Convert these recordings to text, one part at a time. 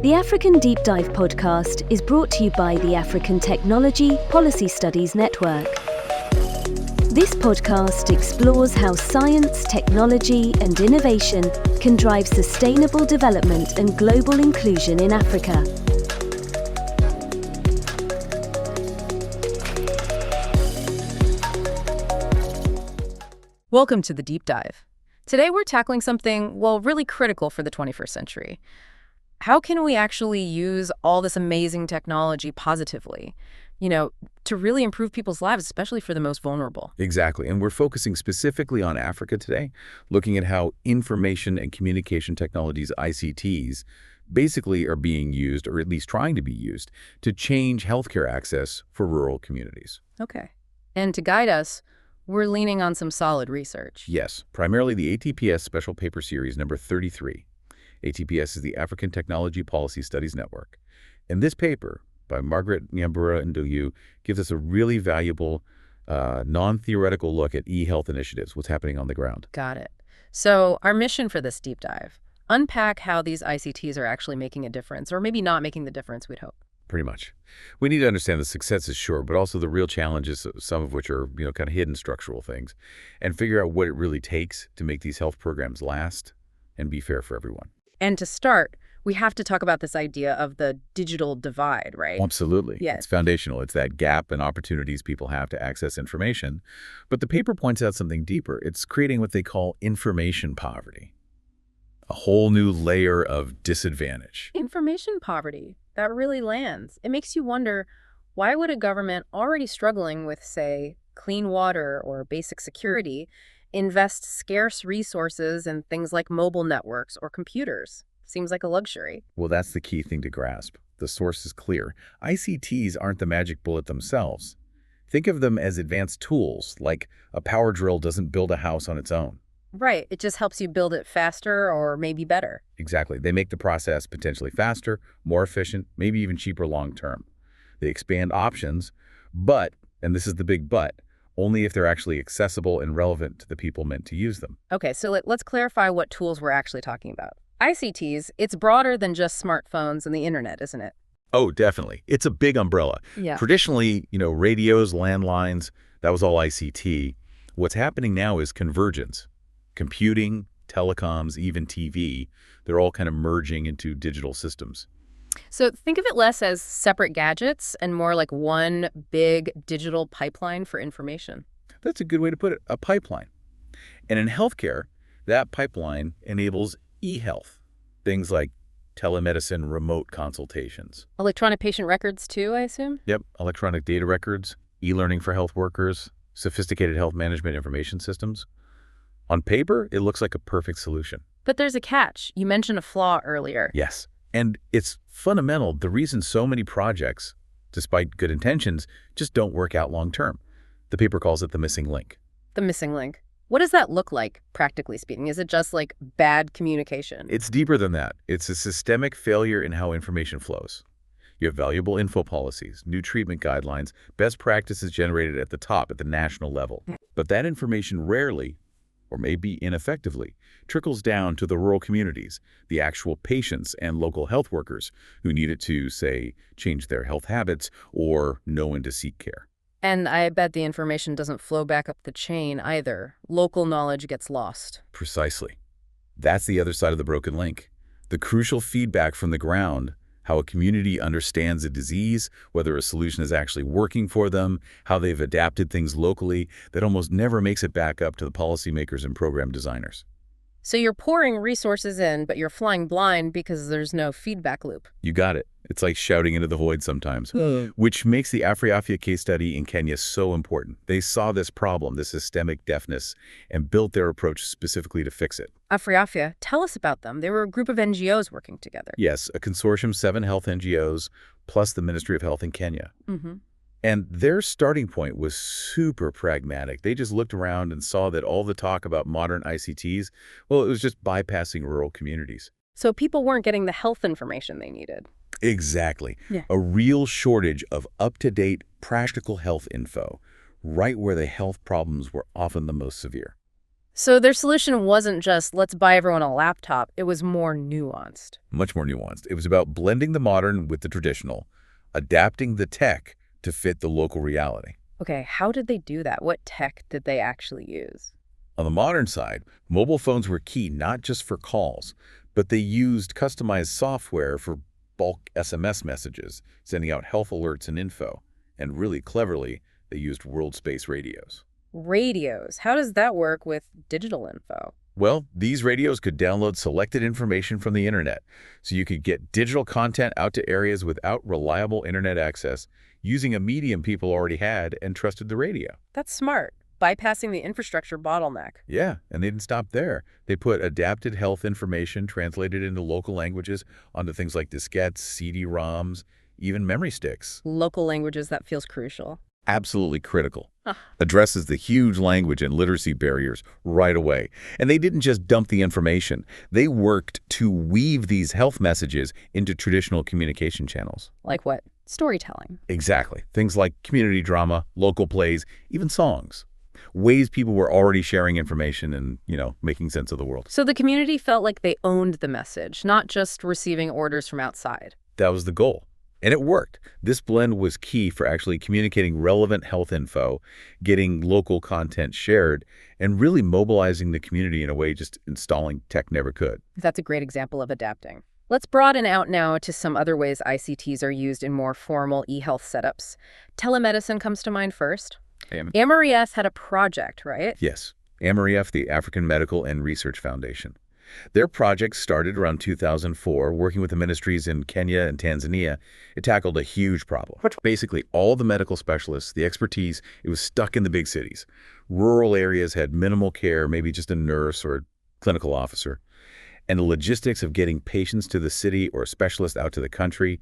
The African Deep Dive podcast is brought to you by the African Technology Policy Studies Network. This podcast explores how science, technology, and innovation can drive sustainable development and global inclusion in Africa. Welcome to the Deep Dive. Today we're tackling something, really critical for the 21st century. How can we actually use all this amazing technology positively, to really improve people's lives, especially for the most vulnerable? Exactly. And we're focusing specifically on Africa today, looking at how information and communication technologies, ICTs, basically are being used, or at least trying to be used, to change healthcare access for rural communities. Okay. And to guide us, we're leaning on some solid research. Yes, primarily the ATPS Special Paper Series number 33. ATPS is the African Technology Policy Studies Network. And this paper, by Margaret Nyambura Nduyu, gives us a really valuable, non-theoretical look at e-health initiatives, what's happening on the ground. Got it. So our mission for this deep dive, unpack how these ICTs are actually making a difference, or maybe not making the difference we'd hope. Pretty much. We need to understand the successes, sure, but also the real challenges, some of which are, kind of hidden structural things, and figure out what it really takes to make these health programs last and be fair for everyone. And to start, we have to talk about this idea of the digital divide, right? Absolutely. Yes. It's foundational. It's that gap in opportunities people have to access information. But the paper points out something deeper. It's creating what they call information poverty, a whole new layer of disadvantage. Information poverty. That really lands. It makes you wonder, why would a government already struggling with, say, clean water or basic security invest scarce resources in things like mobile networks or computers? Seems like a luxury. Well, that's the key thing to grasp. The source is clear. ICTs aren't the magic bullet themselves. Think of them as advanced tools, like a power drill doesn't build a house on its own. Right. It just helps you build it faster or maybe better. Exactly. They make the process potentially faster, more efficient, maybe even cheaper long term. They expand options, but, and this is the big but, only if they're actually accessible and relevant to the people meant to use them. Okay, so let's clarify what tools we're actually talking about. ICTs, it's broader than just smartphones and the internet, isn't it? Oh, definitely. It's a big umbrella. Yeah. Traditionally, radios, landlines, that was all ICT. What's happening now is convergence. Computing, telecoms, even TV, they're all kind of merging into digital systems. So think of it less as separate gadgets and more like one big digital pipeline for information. That's a good way to put it, a pipeline. And in healthcare, that pipeline enables e-health, things like telemedicine, remote consultations. Electronic patient records too, I assume? Yep, electronic data records, e-learning for health workers, sophisticated health management information systems. On paper, it looks like a perfect solution. But there's a catch. You mentioned a flaw earlier. Yes. And it's fundamental, the reason so many projects, despite good intentions, just don't work out long term. The paper calls it the missing link. The missing link. What does that look like, practically speaking? Is it just like bad communication? It's deeper than that. It's a systemic failure in how information flows. You have valuable info policies, new treatment guidelines, best practices generated at the top, at the national level. But that information rarely, or maybe ineffectively, trickles down to the rural communities, the actual patients and local health workers who need it to, say, change their health habits or know when to seek care. And I bet the information doesn't flow back up the chain either. Local knowledge gets lost. Precisely. That's the other side of the broken link. The crucial feedback from the ground, how a community understands a disease, whether a solution is actually working for them, how they've adapted things locally, that almost never makes it back up to the policymakers and program designers. So you're pouring resources in, but you're flying blind because there's no feedback loop. You got it. It's like shouting into the void sometimes, which makes the AfriAfya case study in Kenya so important. They saw this problem, this systemic deafness, and built their approach specifically to fix it. AfriAfya, tell us about them. They were a group of NGOs working together. Yes, a consortium, 7 health NGOs, plus the Ministry of Health in Kenya. Mm-hmm. And their starting point was super pragmatic. They just looked around and saw that all the talk about modern ICTs, it was just bypassing rural communities. So people weren't getting the health information they needed. Exactly. Yeah. A real shortage of up-to-date, practical health info, right where the health problems were often the most severe. So their solution wasn't just, let's buy everyone a laptop. It was more nuanced. Much more nuanced. It was about blending the modern with the traditional, adapting the tech to fit the local reality. Okay, how did they do that? What tech did they actually use? On the modern side, mobile phones were key not just for calls, but they used customized software for bulk SMS messages, sending out health alerts and info. And really cleverly, they used world space radios. Radios. How does that work with digital info? Well, these radios could download selected information from the internet, so you could get digital content out to areas without reliable internet access using a medium people already had and trusted the radio. That's smart. Bypassing the infrastructure bottleneck. Yeah, and they didn't stop there. They put adapted health information translated into local languages onto things like diskettes, CD-ROMs, even memory sticks. Local languages, that feels crucial. Absolutely critical. Huh. Addresses the huge language and literacy barriers right away. And they didn't just dump the information. They worked to weave these health messages into traditional communication channels. Like what? Storytelling. Exactly. Things like community drama, local plays, even songs. Ways people were already sharing information and, making sense of the world. So the community felt like they owned the message, not just receiving orders from outside. That was the goal. And it worked. This blend was key for actually communicating relevant health info, getting local content shared, and really mobilizing the community in a way just installing tech never could. That's a great example of adapting. Let's broaden out now to some other ways ICTs are used in more formal e-health setups. Telemedicine comes to mind first. AfriAfya had a project, right? Yes. AfriAfya, the African Medical and Research Foundation. Their project started around 2004, working with the ministries in Kenya and Tanzania. It tackled a huge problem. Basically, all the medical specialists, the expertise, it was stuck in the big cities. Rural areas had minimal care, maybe just a nurse or a clinical officer. And the logistics of getting patients to the city or a specialist out to the country,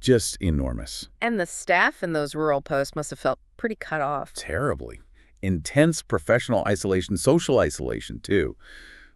just enormous. And the staff in those rural posts must have felt pretty cut off. Terribly. Intense professional isolation, social isolation, too,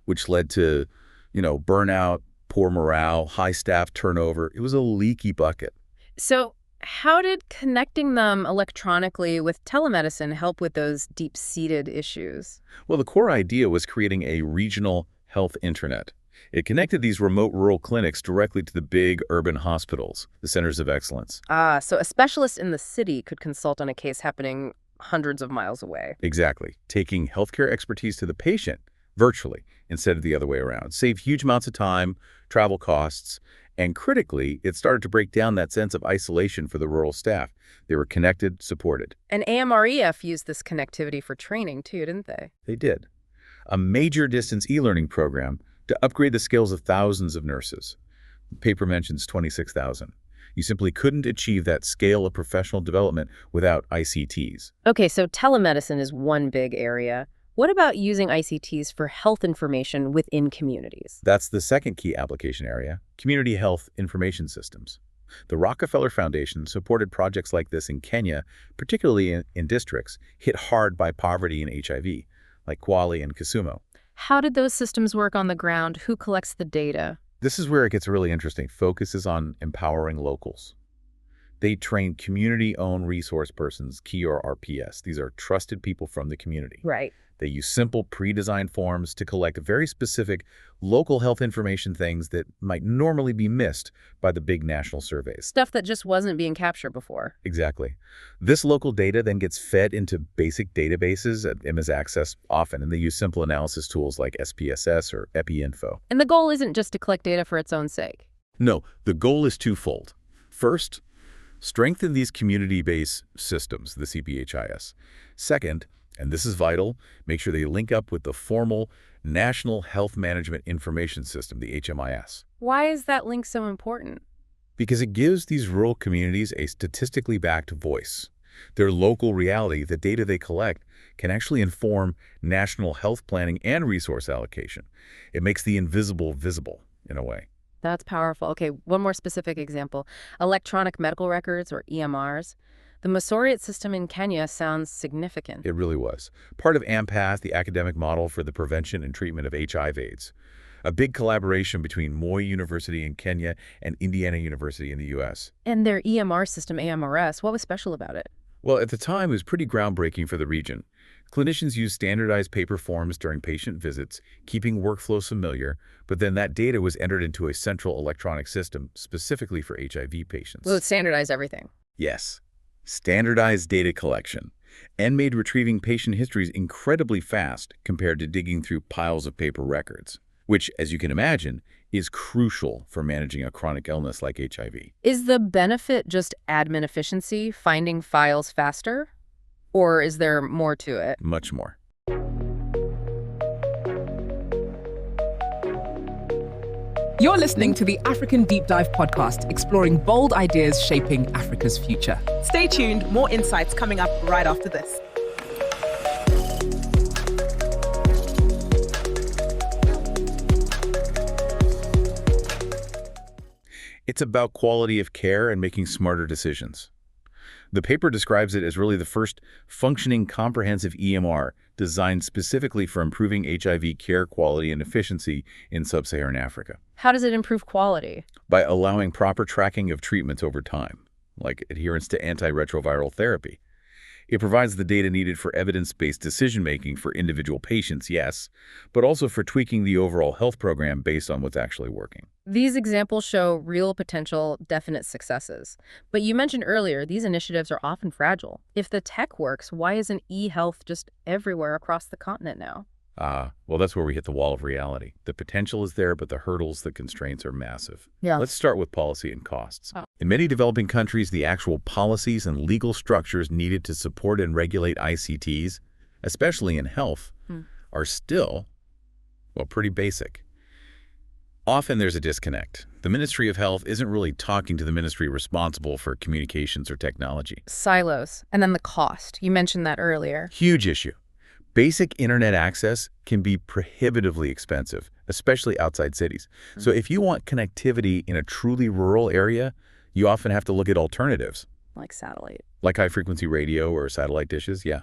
which led to, burnout, poor morale, high staff turnover. It was a leaky bucket. So how did connecting them electronically with telemedicine help with those deep-seated issues? Well, the core idea was creating a regional health intranet. It connected these remote rural clinics directly to the big urban hospitals, the centers of excellence. So a specialist in the city could consult on a case happening hundreds of miles away. Exactly. Taking healthcare expertise to the patient virtually instead of the other way around. Save huge amounts of time, travel costs, and critically, it started to break down that sense of isolation for the rural staff. They were connected, supported. And AfriAfya used this connectivity for training too, didn't they? They did. A major distance e-learning program to upgrade the skills of thousands of nurses. The paper mentions 26,000. You simply couldn't achieve that scale of professional development without ICTs. Okay, so telemedicine is one big area. What about using ICTs for health information within communities? That's the second key application area, community health information systems. The Rockefeller Foundation supported projects like this in Kenya, particularly in districts hit hard by poverty and HIV, like Kwale and Kisumu. How did those systems work on the ground? Who collects the data? This is where it gets really interesting. Focuses on empowering locals. They train community-owned resource persons, key or RPS. These are trusted people from the community. Right. They use simple pre-designed forms to collect very specific local health information, things that might normally be missed by the big national surveys. Stuff that just wasn't being captured before. Exactly. This local data then gets fed into basic databases that MS access often, and they use simple analysis tools like SPSS or EpiInfo. And the goal isn't just to collect data for its own sake. No, the goal is twofold. First, strengthen these community-based systems, the CPHIS. Second, and this is vital, make sure they link up with the formal National Health Management Information System, the HMIS. Why is that link so important? Because it gives these rural communities a statistically backed voice. Their local reality, the data they collect, can actually inform national health planning and resource allocation. It makes the invisible visible, in a way. That's powerful. Okay, one more specific example. Electronic medical records, or EMRs. The Masoriot system in Kenya sounds significant. It really was. Part of AMPATH, the academic model for the prevention and treatment of HIV/AIDS. A big collaboration between Moi University in Kenya and Indiana University in the U.S. And their EMR system, AMRS, what was special about it? Well, at the time, it was pretty groundbreaking for the region. Clinicians use standardized paper forms during patient visits, keeping workflows familiar, but then that data was entered into a central electronic system specifically for HIV patients. Well, it's standardized everything. Yes, standardized data collection, and made retrieving patient histories incredibly fast compared to digging through piles of paper records, which, as you can imagine, is crucial for managing a chronic illness like HIV. Is the benefit just admin efficiency, finding files faster? Or is there more to it? Much more. You're listening to the African Deep Dive podcast, exploring bold ideas shaping Africa's future. Stay tuned, more insights coming up right after this. It's about quality of care and making smarter decisions. The paper describes it as really the first functioning comprehensive EMR designed specifically for improving HIV care quality and efficiency in sub-Saharan Africa. How does it improve quality? By allowing proper tracking of treatments over time, like adherence to antiretroviral therapy. It provides the data needed for evidence-based decision-making for individual patients, yes, but also for tweaking the overall health program based on what's actually working. These examples show real potential, definite successes. But you mentioned earlier, these initiatives are often fragile. If the tech works, why isn't e-health just everywhere across the continent now? Well, that's where we hit the wall of reality. The potential is there, but the hurdles, the constraints are massive. Yeah. Let's start with policy and costs. In many developing countries, the actual policies and legal structures needed to support and regulate ICTs, especially in health, are still, well, pretty basic. Often there's a disconnect. The Ministry of Health isn't really talking to the ministry responsible for communications or technology. Silos. And then the cost. You mentioned that earlier. Huge issue. Basic internet access can be prohibitively expensive, especially outside cities. So if you want connectivity in a truly rural area, you often have to look at alternatives. Like satellite. Like high-frequency radio or satellite dishes, yeah.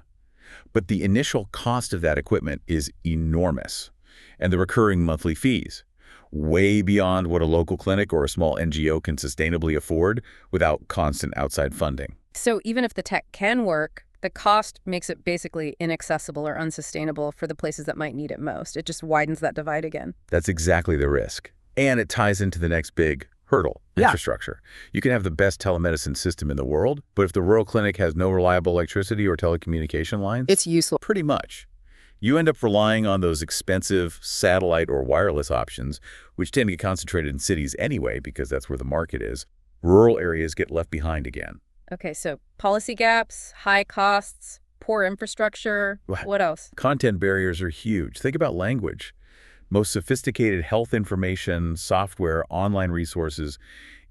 But the initial cost of that equipment is enormous, and the recurring monthly fees, way beyond what a local clinic or a small NGO can sustainably afford without constant outside funding. So even if the tech can work, the cost makes it basically inaccessible or unsustainable for the places that might need it most. It just widens that divide again. That's exactly the risk. And it ties into the next big hurdle, infrastructure. You can have the best telemedicine system in the world, but if the rural clinic has no reliable electricity or telecommunication lines, It's useful. pretty much. You end up relying on those expensive satellite or wireless options, which tend to get concentrated in cities anyway because that's where the market is. Rural areas get left behind again. Okay, so policy gaps, high costs, poor infrastructure. What else? Content barriers are huge. Think about language. Most sophisticated health information, software, online resources,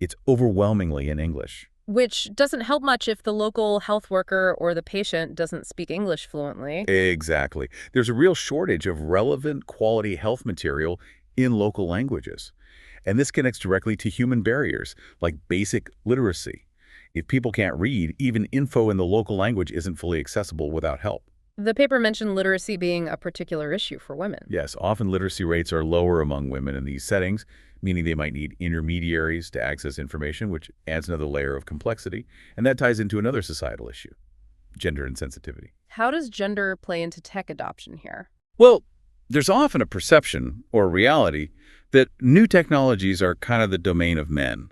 it's overwhelmingly in English. Which doesn't help much if the local health worker or the patient doesn't speak English fluently. Exactly. There's a real shortage of relevant quality health material in local languages. And this connects directly to human barriers, like basic literacy. If people can't read, even info in the local language isn't fully accessible without help. The paper mentioned literacy being a particular issue for women. Yes, often literacy rates are lower among women in these settings, meaning they might need intermediaries to access information, which adds another layer of complexity. And that ties into another societal issue, gender insensitivity. How does gender play into tech adoption here? Well, there's often a perception or reality that new technologies are kind of the domain of men.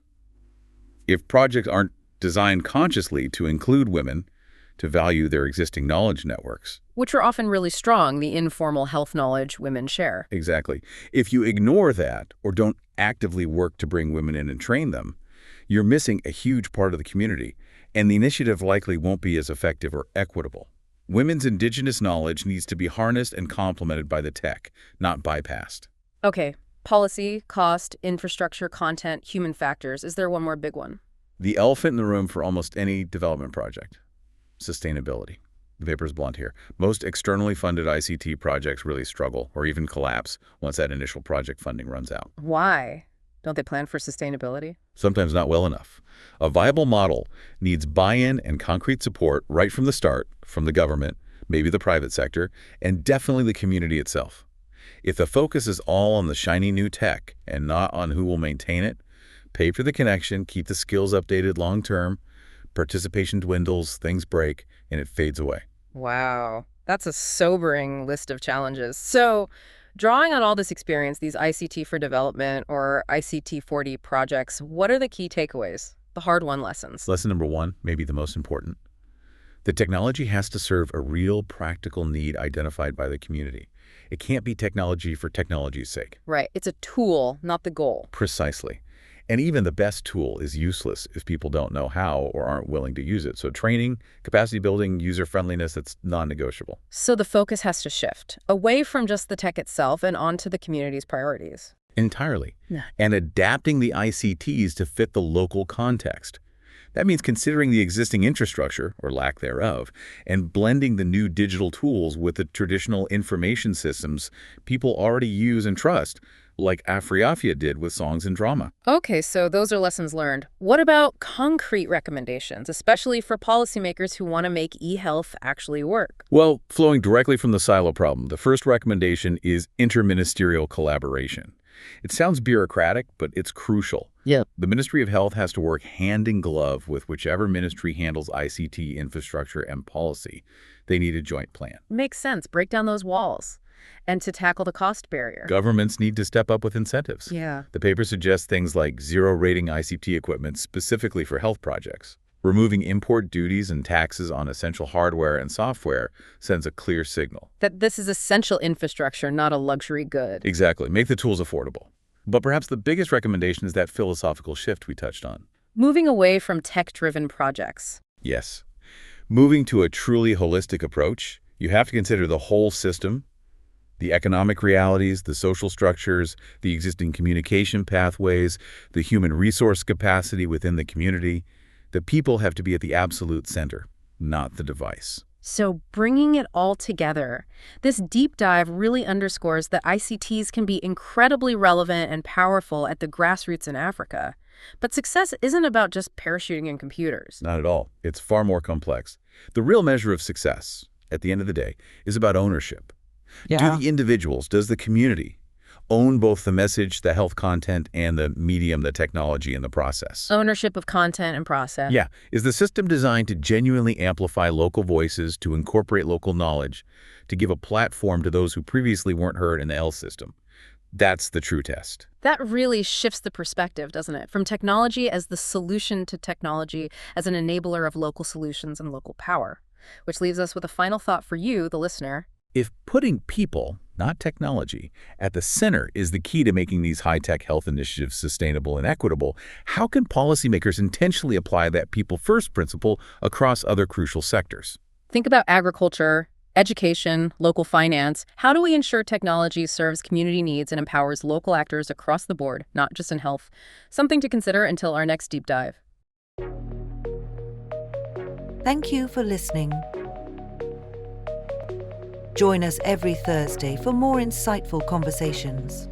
If projects aren't designed consciously to include women, to value their existing knowledge networks. Which are often really strong, the informal health knowledge women share. Exactly. If you ignore that or don't actively work to bring women in and train them, you're missing a huge part of the community, and the initiative likely won't be as effective or equitable. Women's indigenous knowledge needs to be harnessed and complemented by the tech, not bypassed. Okay, policy, cost, infrastructure, content, human factors. Is there one more big one? The elephant in the room for almost any development project, sustainability. The paper's blunt here. Most externally funded ICT projects really struggle or even collapse once that initial project funding runs out. Why? Don't they plan for sustainability? Sometimes not well enough. A viable model needs buy-in and concrete support right from the start, from the government, maybe the private sector, and definitely the community itself. If the focus is all on the shiny new tech and not on who will maintain it, pay for the connection, keep the skills updated long-term, participation dwindles, things break, and it fades away. Wow. That's a sobering list of challenges. So, drawing on all this experience, these ICT for development or ICT 40 projects, what are the key takeaways? The hard-won lessons. Lesson number one, maybe the most important. The technology has to serve a real practical need identified by the community. It can't be technology for technology's sake. Right. It's a tool, not the goal. Precisely. And even the best tool is useless if people don't know how or aren't willing to use it. So training, capacity building, user-friendliness, that's non-negotiable. So the focus has to shift away from just the tech itself and onto the community's priorities. Entirely. Yeah. And adapting the ICTs to fit the local context. That means considering the existing infrastructure, or lack thereof, and blending the new digital tools with the traditional information systems people already use and trust, like AfriAfya did with songs and drama. Okay, so those are lessons learned. What about concrete recommendations, especially for policymakers who want to make e-health actually work? Well, flowing directly from the silo problem, the first recommendation is interministerial collaboration. It sounds bureaucratic, but it's crucial. Yeah. The Ministry of Health has to work hand in glove with whichever ministry handles ICT infrastructure and policy. They need a joint plan. Makes sense. Break down those walls. And to tackle the cost barrier. Governments need to step up with incentives. Yeah. The paper suggests things like zero-rating ICT equipment specifically for health projects. Removing import duties and taxes on essential hardware and software sends a clear signal. That this is essential infrastructure, not a luxury good. Exactly. Make the tools affordable. But perhaps the biggest recommendation is that philosophical shift we touched on. Moving away from tech-driven projects. Yes. Moving to a truly holistic approach, you have to consider the whole system, the economic realities, the social structures, the existing communication pathways, the human resource capacity within the community. The people have to be at the absolute center, not the device. So bringing it all together, this deep dive really underscores that ICTs can be incredibly relevant and powerful at the grassroots in Africa. But success isn't about just parachuting in computers. Not at all. It's far more complex. The real measure of success, at the end of the day, is about ownership. Yeah. Do the individuals, does the community own both the message, the health content, and the medium, the technology in the process? Ownership of content and process. Yeah. Is the system designed to genuinely amplify local voices, to incorporate local knowledge, to give a platform to those who previously weren't heard in the health system? That's the true test. That really shifts the perspective, doesn't it? From technology as the solution to technology as an enabler of local solutions and local power. Which leaves us with a final thought for you, the listener. If putting people, not technology, at the center is the key to making these high-tech health initiatives sustainable and equitable, how can policymakers intentionally apply that people-first principle across other crucial sectors? Think about agriculture, education, local finance. How do we ensure technology serves community needs and empowers local actors across the board, not just in health? Something to consider until our next deep dive. Thank you for listening. Join us every Thursday for more insightful conversations.